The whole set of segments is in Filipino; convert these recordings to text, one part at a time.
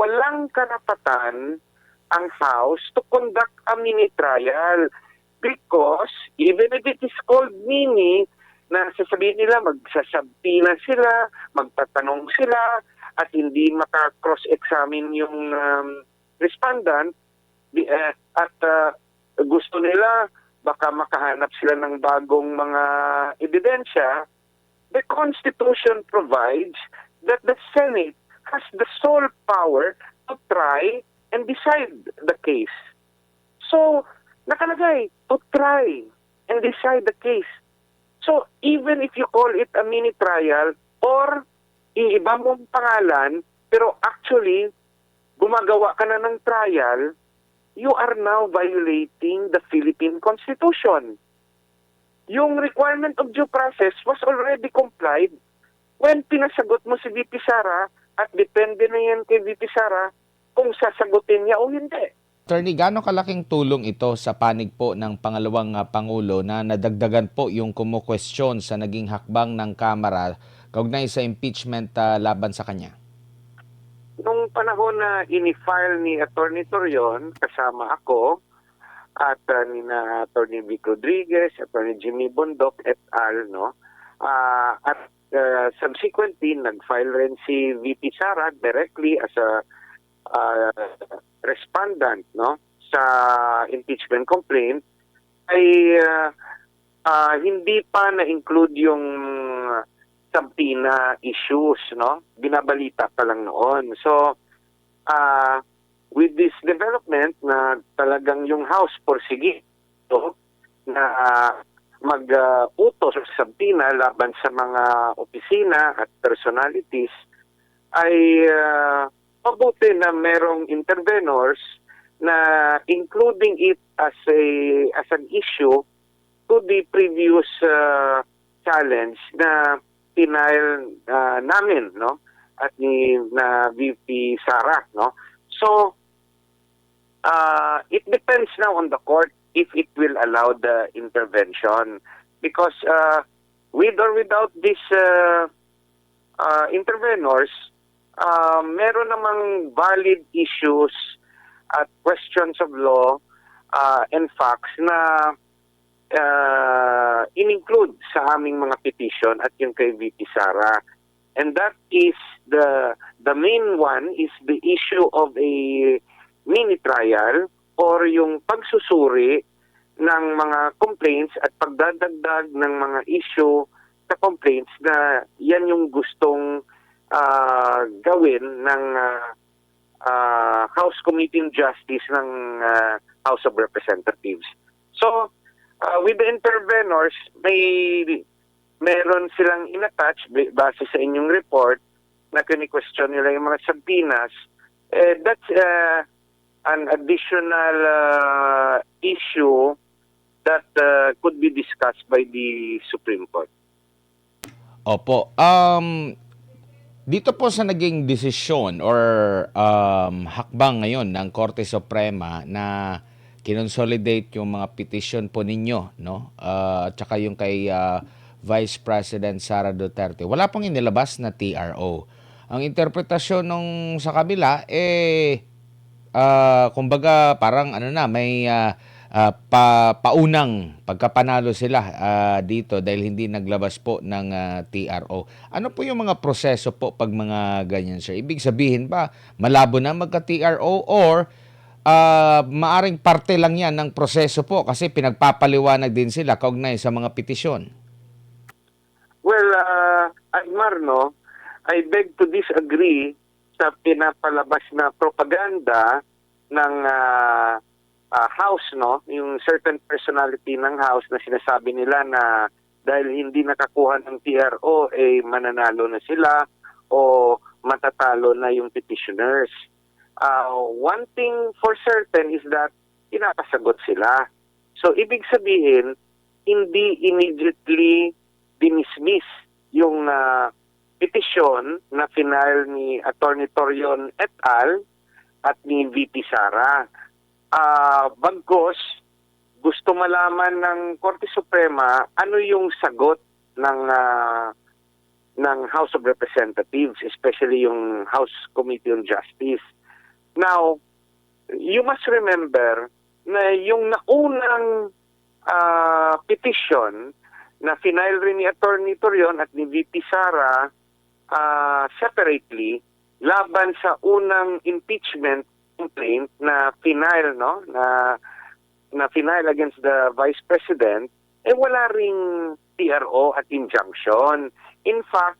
walang karapatan ang House to conduct a mini trial because even if it is called mini, na sasabihin nila magsasabina sila, magtatanong sila, at hindi maka-cross-examine yung respondent, at gusto nila baka makahanap sila ng bagong mga ebidensya. The Constitution provides that the Senate has the sole power to try and decide the case. So, nakalagay, to try and decide the case. So, even if you call it a mini trial or iiba mong pangalan, pero actually, gumagawa ka na ng trial, you are now violating the Philippine Constitution. Yung requirement of due process was already complied when pinasagot mo si VP Sara at depende na yan kay VP Sara kung sasagutin niya o hindi. Attorney, gaano kalaking tulong ito sa panig po ng pangalawang Pangulo na nadagdagan po yung kumukwestiyon sa naging hakbang ng Kamara kaugnay sa impeachment laban sa kanya? Nung panahon na ini-file ni Attorney Torion, kasama ako, at nina Attorney Vic Rodriguez, Attorney Jimmy Bondok et al. No? At subsequently, nag-file rin si VP Sara directly as a respondent, no, sa impeachment complaint, ay hindi pa na-include yung subpoena issues, no? Binabalita pa lang noon. So, with this development na talagang yung House porsige na mag-utos sa subpoena laban sa mga opisina at personalities, ay mabuti na merong intervenors na including it as an issue to the previous challenge na pinail namin, no, at ni na VP Sara, no. So it depends now on the court if it will allow the intervention, because with or without these intervenors, meron namang valid issues at questions of law and facts na in-include sa aming mga petition at yung kay VP Sara. And that is the main one is the issue of a mini trial or yung pagsusuri ng mga complaints at pagdadagdag ng mga issue sa complaints na yan yung gustong gawin ng House Committee on Justice ng House of Representatives. So, with the intervenors, meron silang inattach base sa inyong report na kini-question nila yung mga subpoenas. That's an additional issue that could be discussed by the Supreme Court. Opo. Dito po sa naging desisyon or hakbang ngayon ng Korte Suprema na kinonsolidate yung mga petition po ninyo, no? At saka yung kay Vice President Sara Duterte. Wala pong inilabas na TRO. Ang interpretasyon nung sa kabila kumbaga parang may paunang pagkapanalo sila dito dahil hindi naglabas po ng TRO. Ano po yung mga proseso po pag mga ganyan, sir? Ibig sabihin ba malabo na magka-TRO or maaring parte lang yan ng proseso po kasi pinagpapaliwanag din sila kaugnay sa mga petisyon? Well, Agmar, no, I beg to disagree sa pinapalabas na propaganda ng House, no, yung certain personality ng House na sinasabi nila na dahil hindi nakakuha ng TRO, mananalo na sila o matatalo na yung petitioners. One thing for certain is that pinakasagot sila. So, ibig sabihin, hindi immediately dinismiss yung petition na final ni Attorney Torion et al. At ni VP Sara. Bagkos, gusto malaman ng Korte Suprema ano yung sagot ng House of Representatives, especially yung House Committee on Justice. Now, you must remember na yung naunang petition na final rin ni Attorney Torion at ni VP Sara separately laban sa unang impeachment complaint na final, no, na final against the Vice President, wala ring TRO at injunction. In fact,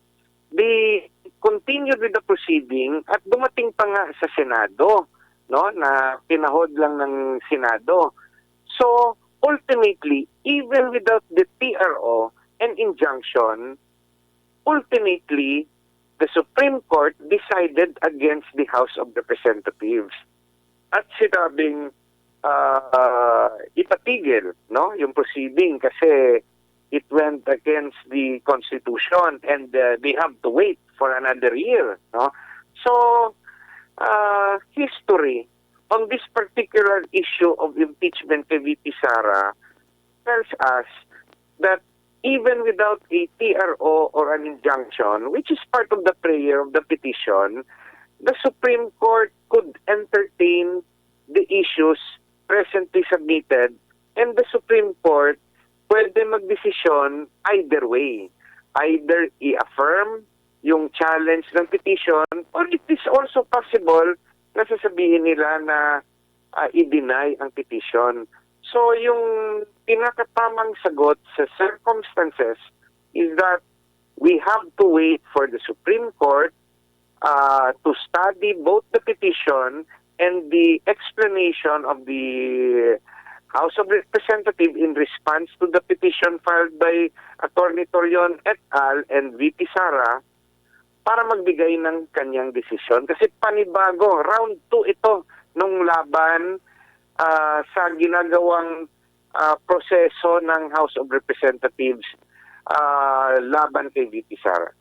they continued with the proceeding at dumating pa nga sa Senado, no, na pinahod lang ng Senado. So, ultimately, even without the TRO and injunction, ultimately, the Supreme Court decided against the House of Representatives. At sinabing ipatigil, no, yung proceeding kasi it went against the Constitution and they have to wait for another year, no. So, history on this particular issue of impeachment kay VP Sara tells us that even without a TRO or an injunction, which is part of the prayer of the petition, the Supreme Court could entertain the issues presently submitted, and the Supreme Court pwede magdesisyon either way. Either i-affirm yung challenge ng petition, or it is also possible na sasabihin nila na i-deny ang petition. So yung pinakatamang sagot sa circumstances is that we have to wait for the Supreme Court to study both the petition and the explanation of the House of Representatives in response to the petition filed by Attorney Torion et al. And VP Sara para magbigay ng kanyang desisyon. Kasi panibago, round 2 ito nung laban sa ginagawang proseso ng House of Representatives laban kay VP Sara.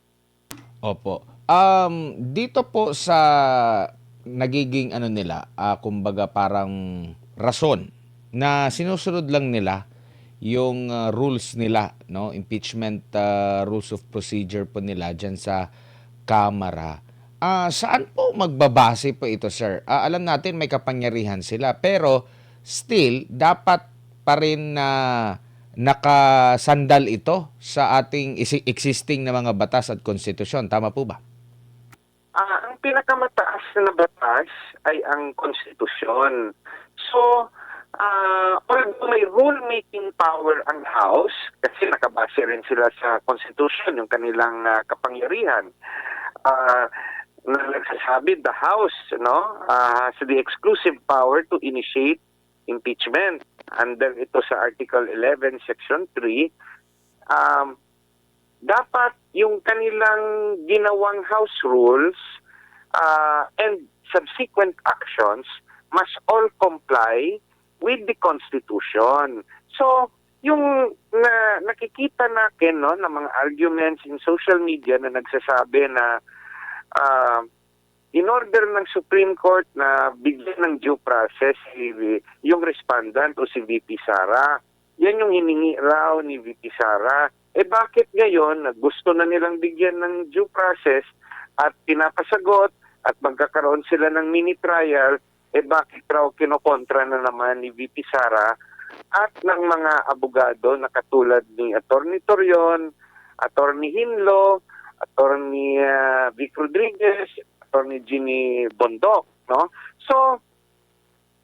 Opo. Dito po sa nagiging ano nila, kumbaga parang rason na sinusunod lang nila yung rules nila, no? Impeachment rules of procedure po nila dyan sa Kamara. Saan po magbabase po ito, sir? Alam natin may kapangyarihan sila, pero still dapat pa rin na nakasandal ito sa ating existing na mga batas at konstitusyon. Tama po ba? Ang pinakamataas na batas ay ang konstitusyon. So, although may rule-making power ang House, kasi nakabase rin sila sa Constitution, yung kanilang kapangyarihan, na nagsasabi, the House, no, has the exclusive power to initiate impeachment. Under ito sa Article 11, Section 3, dapat yung kanilang ginawang House rules and subsequent actions must all comply with the Constitution. So, yung nakikita natin, no, ng mga arguments in social media na nagsasabi na in order ng Supreme Court na bigyan ng due process yung respondent o si VP Sara, yan yung hiningi raw ni VP Sara. Bakit ngayon gusto na nilang bigyan ng due process at pinapasagot at magkakaroon sila ng mini trial, bakit raw kinokontra na naman ni VP Sara at ng mga abogado na katulad ni Attorney Torion, Attorney Hinlo, Attorney Vic Rodriguez, Attorney Ginny Bondok, no? So,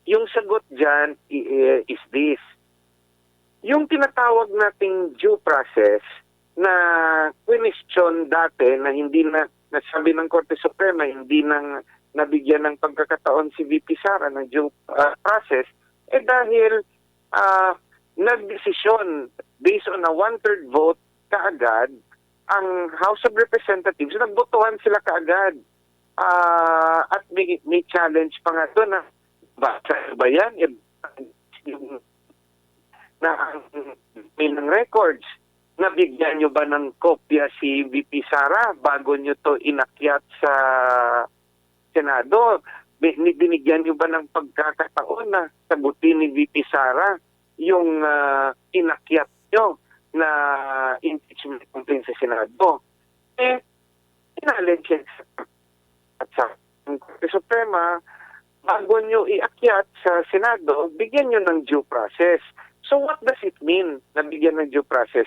yung sagot dyan is this. Yung tinatawag nating due process na question dati na hindi na nasabi ng Korte Suprema, hindi nang nabigyan ng pagkakataon si VP Sara ng due process, dahil nagdesisyon based on a one-third vote kaagad ang House of Representatives, nagbotohan sila kaagad. At may challenge pa nga doon na ba yan? Yung na may ng records, nabigyan nyo ba ng kopya si VP Sara bago nyo to inakyat sa Senado? Binigyan nyo ba ng pagkakataon na sagutin ni VP Sara yung inakyat nyo na impeachment complaint sa Senado? Challenge at sa Korte Suprema, bago nyo iakyat sa Senado, bigyan nyo ng due process. So what does it mean na bigyan ng due process?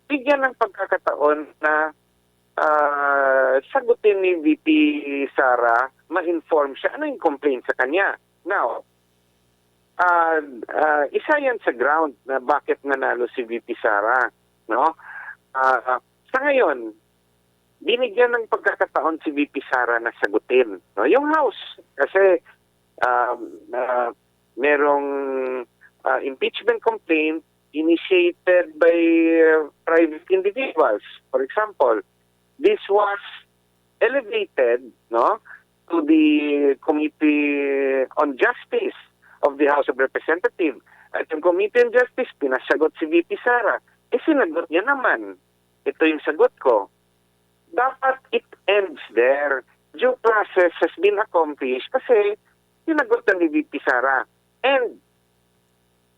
Bigyan ng pagkakataon na sagutin ni VP Sara, ma-inform siya ano yung complaint sa kanya. Now, isa yan sa ground na bakit nanalo si VP Sara. No? Sa ngayon, binigyan ng pagkakataon si VP Sara na sagutin. No? Yung House, kasi merong impeachment complaint initiated by private individuals. For example, this was elevated, no, to the Committee on Justice of the House of Representatives. At yung Committee on Justice, pinasagot si VP Sara. Sinagot niya naman. Ito yung sagot ko. Dapat it ends there. Due process has been accomplished kasi sinagot na ni VP Sara. And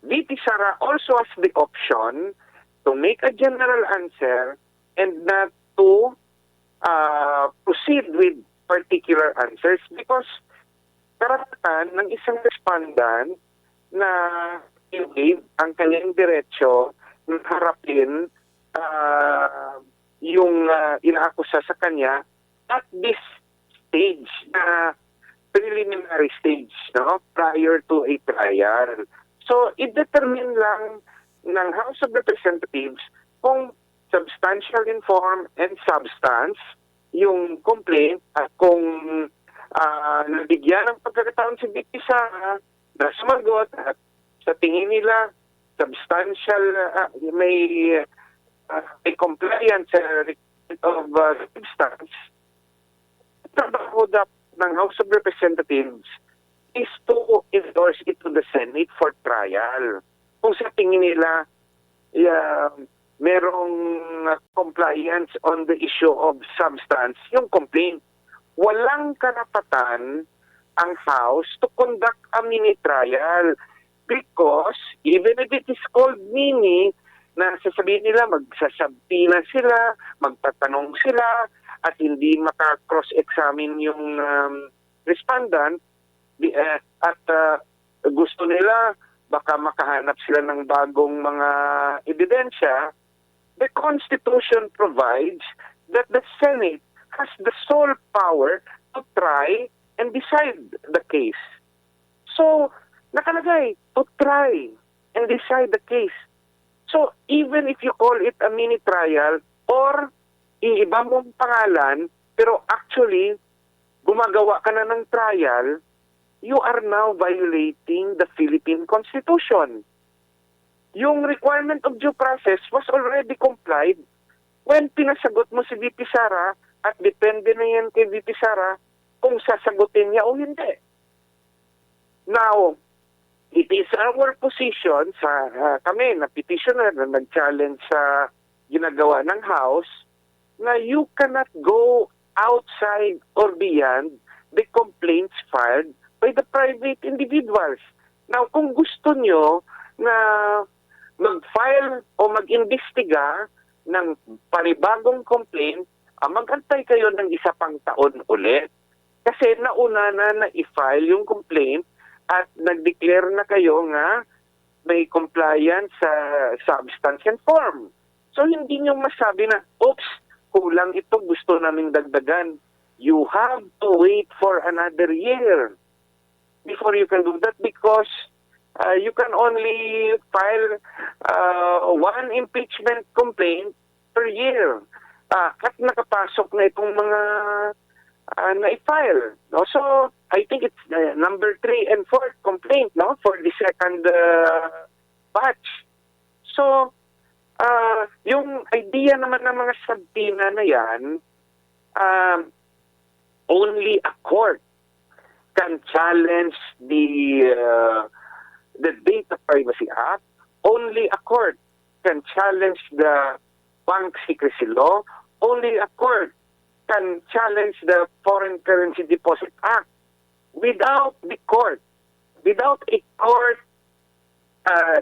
VP Sara also has the option to make a general answer and not to proceed with particular answers because karapatan ng isang respondent na i-waive ang kanyang diretsyo na harapin yung inaakusa sa kanya at this stage na preliminary stage, no, prior to a trial. So, i-determine lang ng House of Representatives kung substantial in form and substance yung complaint at kung nabigyan ng pagkakataon si VP Sara na sumagot at sa tingin nila substantial may compliance sa requirement of substance, trabaho ng House of Representatives is to endorse it to the Senate for trial. Kung sa tingin nila merong compliance on the issue of substance, yung complaint, walang karapatan ang House to conduct a mini trial because even if it is called mini, na sasabihin nila magsasabina sila, magtatanong sila, at hindi maka-cross-examine yung respondent, at gusto nila baka makahanap sila ng bagong mga ebidensya, the Constitution provides that the Senate has the sole power to try and decide the case. So, nakalagay, to try and decide the case. So, even if you call it a mini trial or iiba mong pangalan, pero actually, gumagawa ka na ng trial, you are now violating the Philippine Constitution. Yung requirement of due process was already complied when pinasagot mo si VP Sara at depende na yan kay VP Sara kung sasagutin niya o hindi. Now, it is our position sa kami na petitioner na nag-challenge sa ginagawa ng House na you cannot go outside or beyond the complaints filed by the private individuals. Now, kung gusto nyo na mag-file o mag-imbestiga ng panibagong complaint, mag-antay kayo ng isa pang taon ulit. Kasi nauna na i-file yung complaint at nag-declare na kayo nga may compliance sa substance and form. So, hindi nyo masabi na, oops, kulang ito, gusto naming dagdagan. You have to wait for another year before you can do that because you can only file one impeachment complaint per year. At nakapasok na itong mga na-file. No? So, I think it's number 3 and 4 complaint, no, for the second batch. So, yung idea naman ng mga sabina na yan, only a court can challenge the Data Privacy Act. Only a court can challenge the Bank Secrecy Law. Only a court can challenge the Foreign Currency Deposit Act. Without a court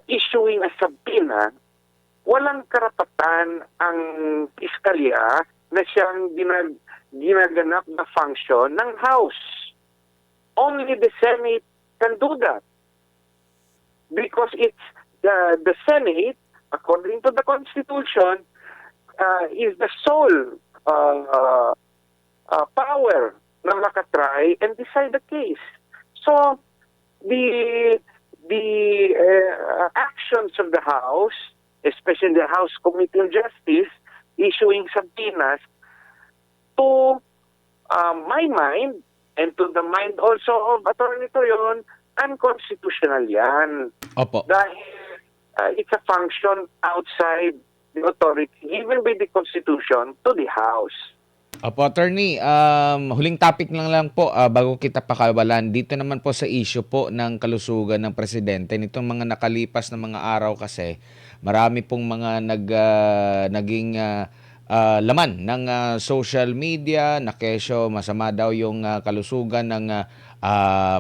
issuing a subpoena, walang karapatan ang piskalya na siyang ginaganap na function ng House. only the Senate can do that because it's the Senate, according to the Constitution, is the sole power na makatry and decide the case. So the actions of the House, especially the House Committee on Justice, issuing subpoenas, to my mind and to the mind also of Attorney Toyon, unconstitutional yan. Opo. Dahil it's a function outside the authority given by the Constitution to the House. Opo, attorney, huling topic lang po bago kita pakawalan. Dito naman po sa issue po ng kalusugan ng presidente. Nitong mga nakalipas na mga araw kasi, marami pong mga naging laman ng social media na kesyo masama daw yung kalusugan ng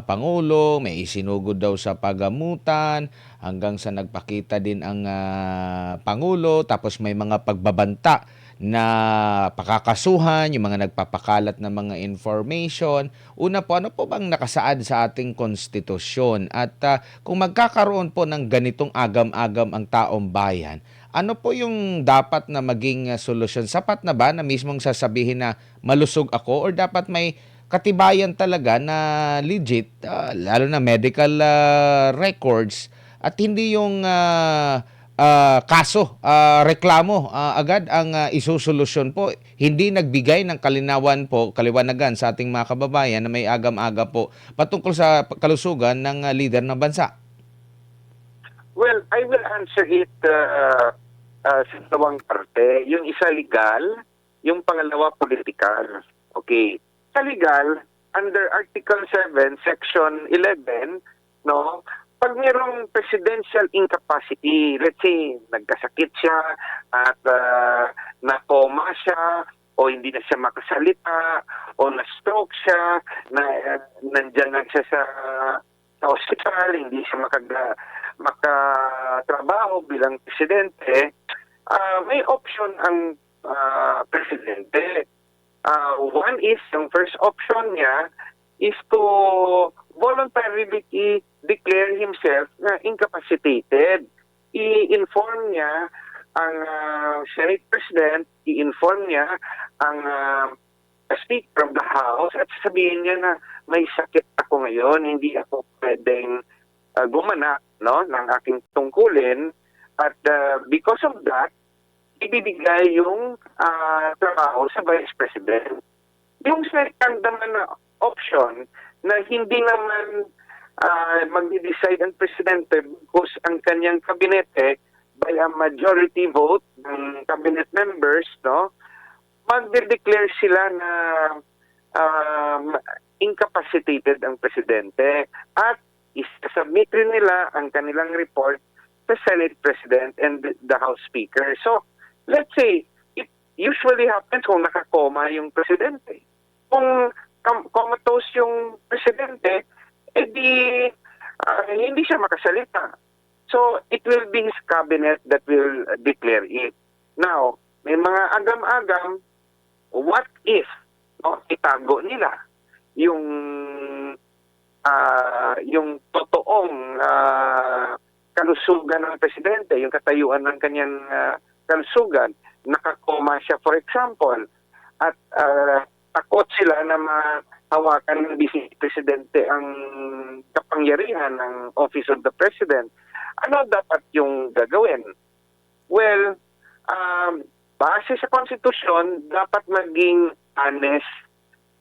Pangulo, may isinugod daw sa pagamutan, hanggang sa nagpakita din ang Pangulo, tapos may mga pagbabanta na pakakasuhan, yung mga nagpapakalat ng mga information. Una po, ano po bang nakasaad sa ating konstitusyon? At kung magkakaroon po ng ganitong agam-agam ang taong bayan, ano po yung dapat na maging solusyon? Sapat na ba na mismong sasabihin na malusog ako, or dapat may katibayan talaga na legit, lalo na medical records, at hindi yung kaso, reklamo agad ang isusolusyon po. Hindi nagbigay ng kaliwanagan sa ating mga kababayan na may agam-aga po patungkol sa kalusugan ng leader ng bansa. Well, I will answer it sa dalawang parte. Yung isa legal, yung pangalawa political. Okay. Sa legal, under Article 7, Section 11, no, pag mayroong presidential incapacity, let's say, nagkasakit siya at na-coma siya, o hindi na siya makasalita, o na-stroke siya, nandyan lang siya sa hospital, hindi siya makatrabaho bilang presidente, may option ang presidente. One is, yung first option niya is to voluntarily declare himself na incapacitated. I-inform niya ang Senate President, i-inform niya ang Speaker of the House at sabihin niya na may sakit ako ngayon, hindi ako pwedeng gumanak, no, ng aking tungkulin, at because of that, ibibigay yung trabaho sa Vice President. Yung second naman na option na hindi naman mag-decide ang Presidente because ang kanyang kabinete by a majority vote ng cabinet members, no, mag-declare sila na incapacitated ang Presidente at isasubmit rin nila ang kanilang report sa Senate President and the House Speaker. So, let's say, it usually happens kung nakakoma yung Presidente. Kung comatose yung Presidente, edi hindi siya makasalita. So, it will be his cabinet that will declare it. Now, may mga agam-agam, what if, no, itago nila yung totoong kalusugan ng Presidente, yung katayuan ng kanyang kalusugan, nakakoma siya, for example, at takot sila na mahawakan ng Vice Presidente ang kapangyarihan ng Office of the President. Ano dapat yung gagawin? Well, base sa konstitusyon, dapat maging honest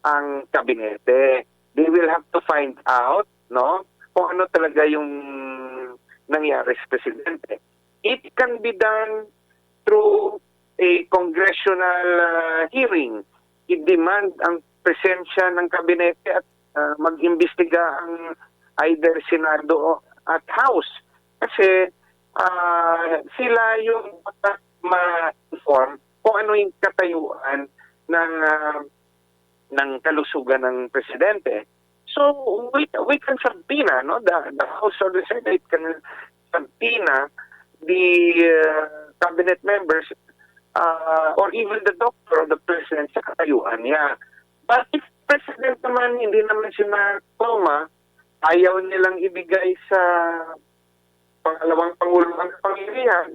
ang kabinete. They will have to find out, no, kung ano talaga yung nangyari sa Presidente. It can be done through a congressional hearing. I-demand ang presensya ng kabinete at mag-imbestiga ang either Senado at House. Kasi sila yung ma-inform kung ano yung katayuan ng kalusugan ng Presidente. So, we can subpoena, no? The House or the Senate can subpoena the cabinet members or even the doctor of the President sa katayuan niya. But if President naman, hindi naman sila toma, ayaw nilang ibigay sa pangalawang Pangulo ang kapangyarihan,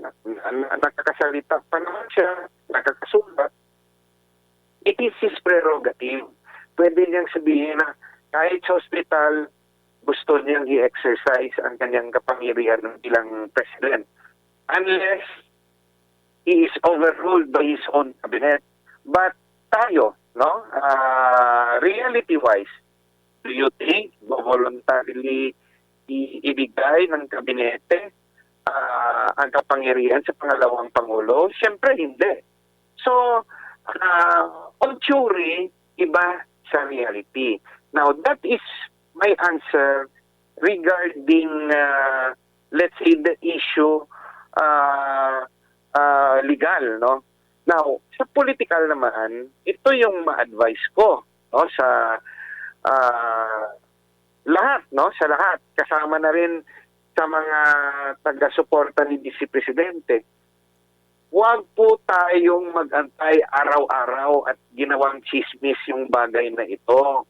nakakasalita pa naman siya, nakakasulat. It is his prerogative. Pwede niyang sabihin na kahit sa hospital, gusto niyang i-exercise ang kanyang kapangyarihan bilang president. Unless he is overruled by his own cabinet. But tayo, no, reality-wise, do you think voluntarily ibigay ng kabinete ang kapangyarihan sa pangalawang Pangulo? Siyempre, hindi. So, on theory, iba sa reality. Now, that is my answer regarding, let's say, the issue legal, no? Now, sa political naman, ito yung ma-advise ko, no, sa lahat, no, sa lahat, kasama na rin sa mga taga-suporta ni Vice Presidente. Huwag po tayong mag-antay araw-araw at ginawang chismis yung bagay na ito.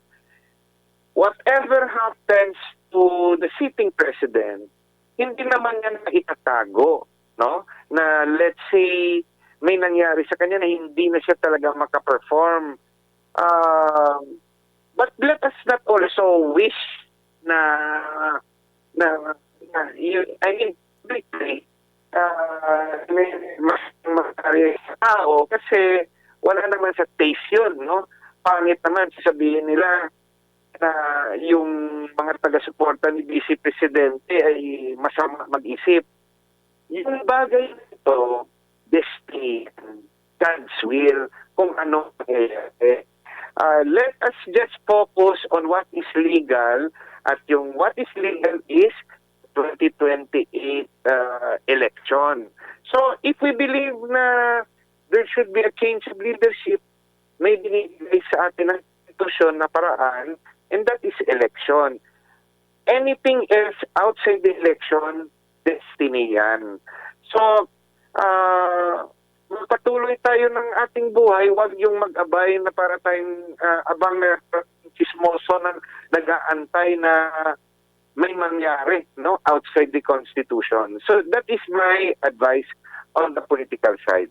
Whatever happens to the sitting president, hindi naman yan na itatago, no? Na let's say may nangyari sa kanya na hindi na siya talaga makaperform. But let us not also wish na I mean, mas sa tao kasi wala naman sa taste yun, no? Pangit naman sasabihin nila na yung mga taga-suporta ni Vice Presidente ay masama mag-isip. Yung bagay ito, destiny, God's will, kung ano mangyayari. Let us just focus on what is legal at yung what is legal is 2028 election. So if we believe na there should be a change of leadership, may binigay sa atin ng institusyon na paraan, and that is election. Anything else outside the election, destiny yan. So, magpatuloy tayo ng ating buhay, huwag yung mag-abay na para tayong abang na chismoso na nag-aantay na may mangyari, no, outside the Constitution. So that is my advice on the political side.